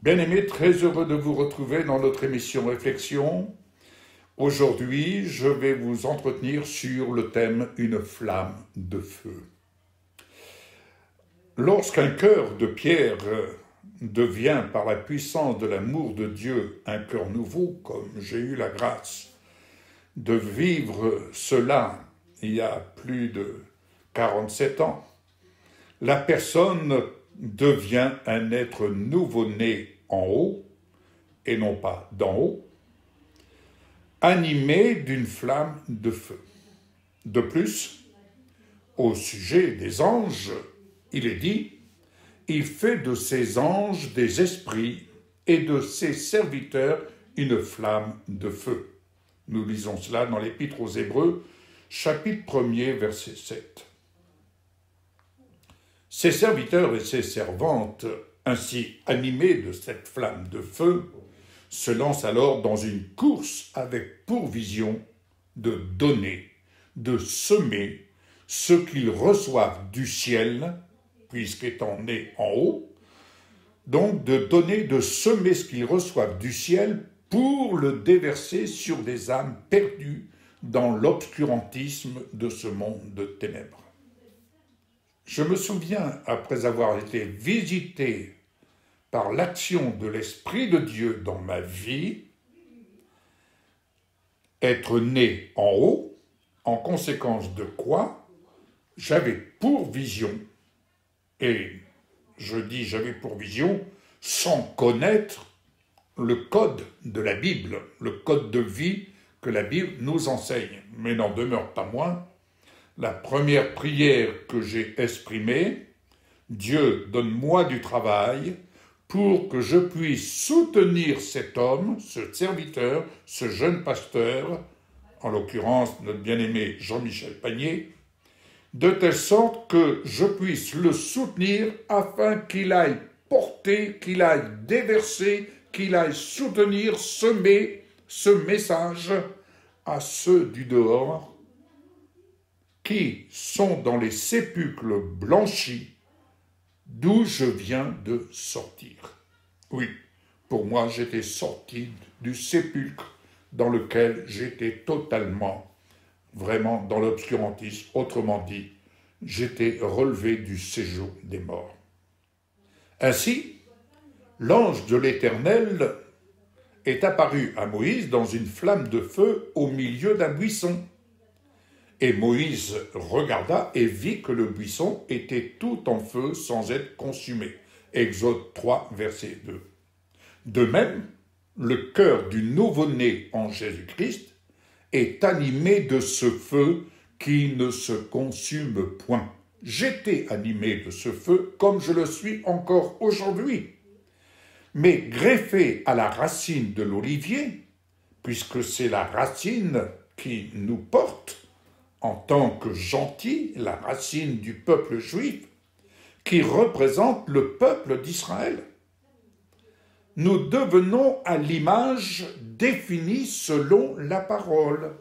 Bien-aimés, très heureux de vous retrouver dans notre émission Réflexion. Aujourd'hui, je vais vous entretenir sur le thème « Une flamme de feu ». Lorsqu'un cœur de pierre devient par la puissance de l'amour de Dieu un cœur nouveau, comme j'ai eu la grâce de vivre cela il y a plus de 47 ans, la personne devient un être nouveau-né en haut, et non pas d'en haut, animé d'une flamme de feu. De plus, au sujet des anges, il est dit « Il fait de ses anges des esprits et de ses serviteurs une flamme de feu ». Nous lisons cela dans l'Épître aux Hébreux, chapitre 1er, verset 7. Ses serviteurs et ses servantes, ainsi animés de cette flamme de feu, se lancent alors dans une course avec pour vision de donner, de semer ce qu'ils reçoivent du ciel, puisqu'étant nés en haut, donc de donner, de semer ce qu'ils reçoivent du ciel pour le déverser sur des âmes perdues dans l'obscurantisme de ce monde de ténèbres. Je me souviens, après avoir été visité par l'action de l'Esprit de Dieu dans ma vie, être né en haut, en conséquence de quoi j'avais pour vision, et je dis j'avais pour vision sans connaître le code de la Bible, le code de vie que la Bible nous enseigne, mais n'en demeure pas moins la première prière que j'ai exprimée, Dieu, donne-moi du travail pour que je puisse soutenir cet homme, ce serviteur, ce jeune pasteur, en l'occurrence notre bien-aimé Jean-Michel Pagné, de telle sorte que je puisse le soutenir afin qu'il aille porter, qu'il aille déverser, qu'il aille soutenir, semer ce message à ceux du dehors qui sont dans les sépulcres blanchis d'où je viens de sortir. Oui, pour moi, j'étais sorti du sépulcre dans lequel j'étais totalement, vraiment dans l'obscurantisme. Autrement dit, j'étais relevé du séjour des morts. Ainsi, l'ange de l'Éternel est apparu à Moïse dans une flamme de feu au milieu d'un buisson. Et Moïse regarda et vit que le buisson était tout en feu sans être consumé. Exode 3, verset 2. De même, le cœur du nouveau-né en Jésus-Christ est animé de ce feu qui ne se consume point. J'étais animé de ce feu comme je le suis encore aujourd'hui. Mais greffé à la racine de l'olivier, puisque c'est la racine qui nous porte, en tant que gentils, la racine du peuple juif, qui représente le peuple d'Israël. Nous devenons à l'image définie selon la parole.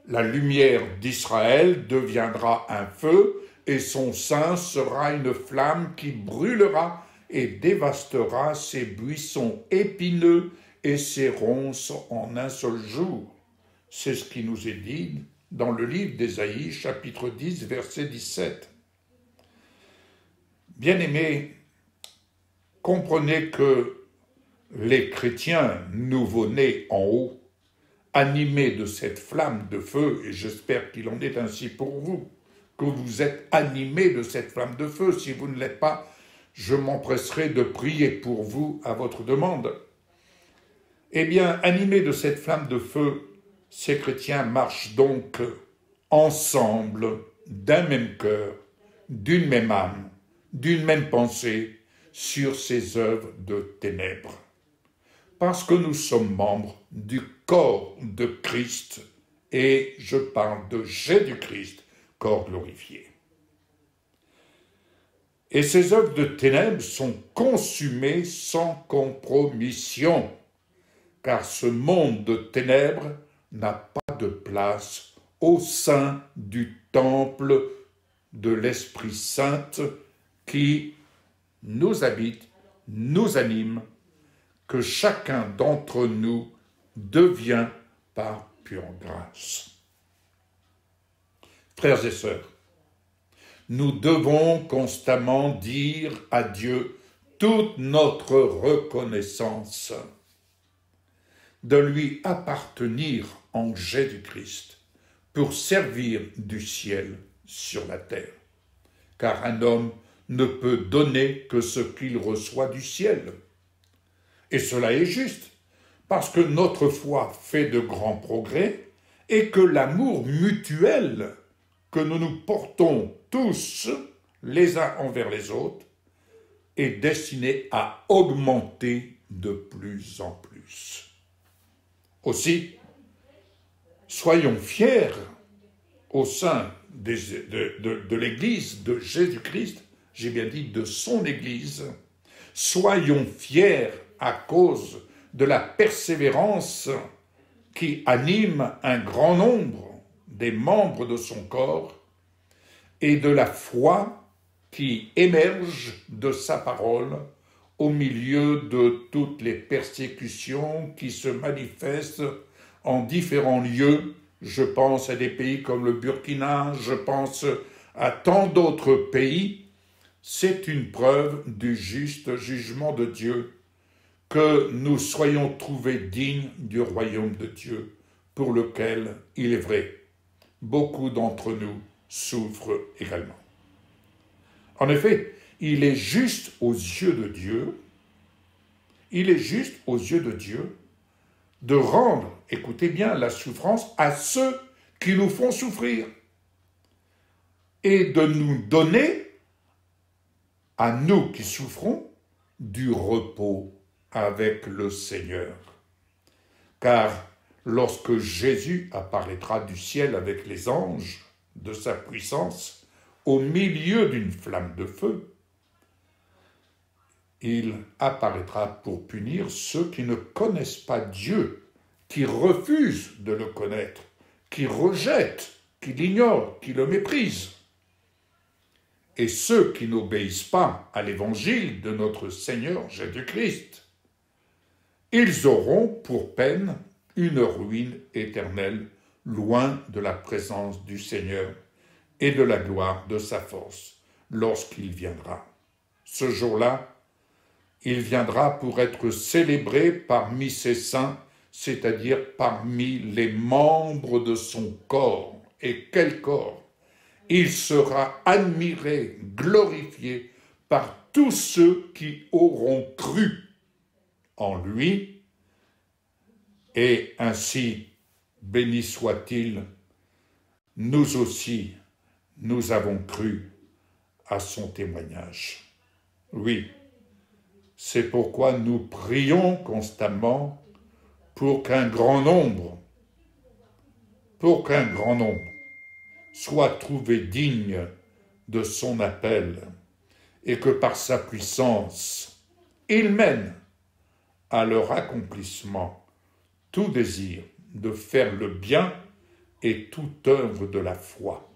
La lumière d'Israël deviendra un feu et son sein sera une flamme qui brûlera et dévastera ses buissons épineux et ses ronces en un seul jour. C'est ce qui nous est dit dans le livre d'Ésaïe, chapitre 10, verset 17. Bien-aimés, comprenez que les chrétiens nouveau-nés en haut, animés de cette flamme de feu, et j'espère qu'il en est ainsi pour vous, que vous êtes animés de cette flamme de feu. Si vous ne l'êtes pas, je m'empresserai de prier pour vous à votre demande. Eh bien, animés de cette flamme de feu, ces chrétiens marchent donc ensemble, d'un même cœur, d'une même âme, d'une même pensée, sur ces œuvres de ténèbres. Parce que nous sommes membres du corps de Christ, et je parle de Jésus-Christ, corps glorifié. Et ces œuvres de ténèbres sont consumées sans compromission, car ce monde de ténèbres n'a pas de place au sein du temple de l'Esprit Saint qui nous habite, nous anime que chacun d'entre nous devient par pure grâce. Frères et sœurs, nous devons constamment dire à Dieu toute notre reconnaissance de lui appartenir en Jésus-Christ pour servir du ciel sur la terre. Car un homme ne peut donner que ce qu'il reçoit du ciel. Et cela est juste, parce que notre foi fait de grands progrès et que l'amour mutuel que nous nous portons tous les uns envers les autres est destiné à augmenter de plus en plus. Aussi, soyons fiers au sein de l'Église de Jésus-Christ, j'ai bien dit de son Église, soyons fiers à cause de la persévérance qui anime un grand nombre des membres de son corps et de la foi qui émerge de sa parole au milieu de toutes les persécutions qui se manifestent en différents lieux. Je pense à des pays comme le Burkina, je pense à tant d'autres pays. C'est une preuve du juste jugement de Dieu que nous soyons trouvés dignes du royaume de Dieu, pour lequel, il est vrai, beaucoup d'entre nous souffrent également. En effet, il est juste aux yeux de Dieu, de rendre, écoutez bien, la souffrance à ceux qui nous font souffrir et de nous donner, à nous qui souffrons, du repos avec le Seigneur. Car lorsque Jésus apparaîtra du ciel avec les anges de sa puissance, au milieu d'une flamme de feu, il apparaîtra pour punir ceux qui ne connaissent pas Dieu, qui refusent de le connaître, qui rejettent, qui l'ignorent, qui le méprisent. Et ceux qui n'obéissent pas à l'évangile de notre Seigneur Jésus-Christ, ils auront pour peine une ruine éternelle, loin de la présence du Seigneur et de la gloire de sa force, lorsqu'il viendra. Ce jour-là, il viendra pour être célébré parmi ses saints, c'est-à-dire parmi les membres de son corps. Et quel corps! Il sera admiré, glorifié par tous ceux qui auront cru en lui, et ainsi, béni soit-il, nous aussi, nous avons cru à son témoignage. Oui, c'est pourquoi nous prions constamment pour qu'un grand nombre soit trouvé digne de son appel et que par sa puissance, il mène à leur accomplissement tout désir de faire le bien et toute œuvre de la foi.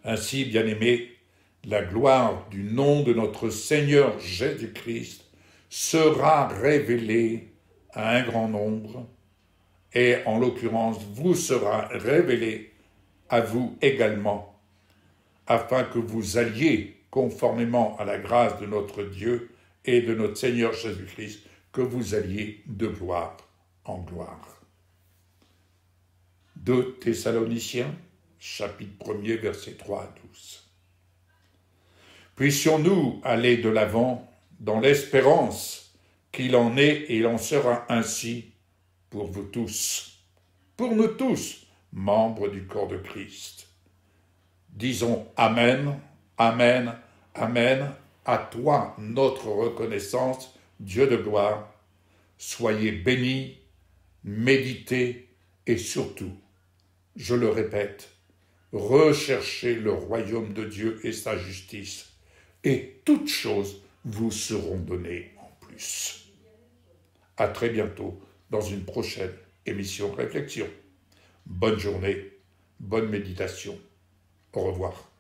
Ainsi, bien-aimés, la gloire du nom de notre Seigneur Jésus-Christ sera révélée à un grand nombre et, en l'occurrence, vous sera révélée à vous également, afin que vous alliez, conformément à la grâce de notre Dieu et de notre Seigneur Jésus-Christ, que vous alliez de gloire en gloire. 2 Thessaloniciens, chapitre 1er, versets 3 à 12. Puissions-nous aller de l'avant dans l'espérance qu'il en est et il en sera ainsi pour vous tous, pour nous tous, membres du corps de Christ. Disons Amen, Amen, Amen, à toi notre reconnaissance, Dieu de gloire. Soyez bénis, méditez et surtout, je le répète, recherchez le royaume de Dieu et sa justice, et toutes choses vous seront données en plus. À très bientôt dans une prochaine émission Réflexion. Bonne journée, bonne méditation. Au revoir.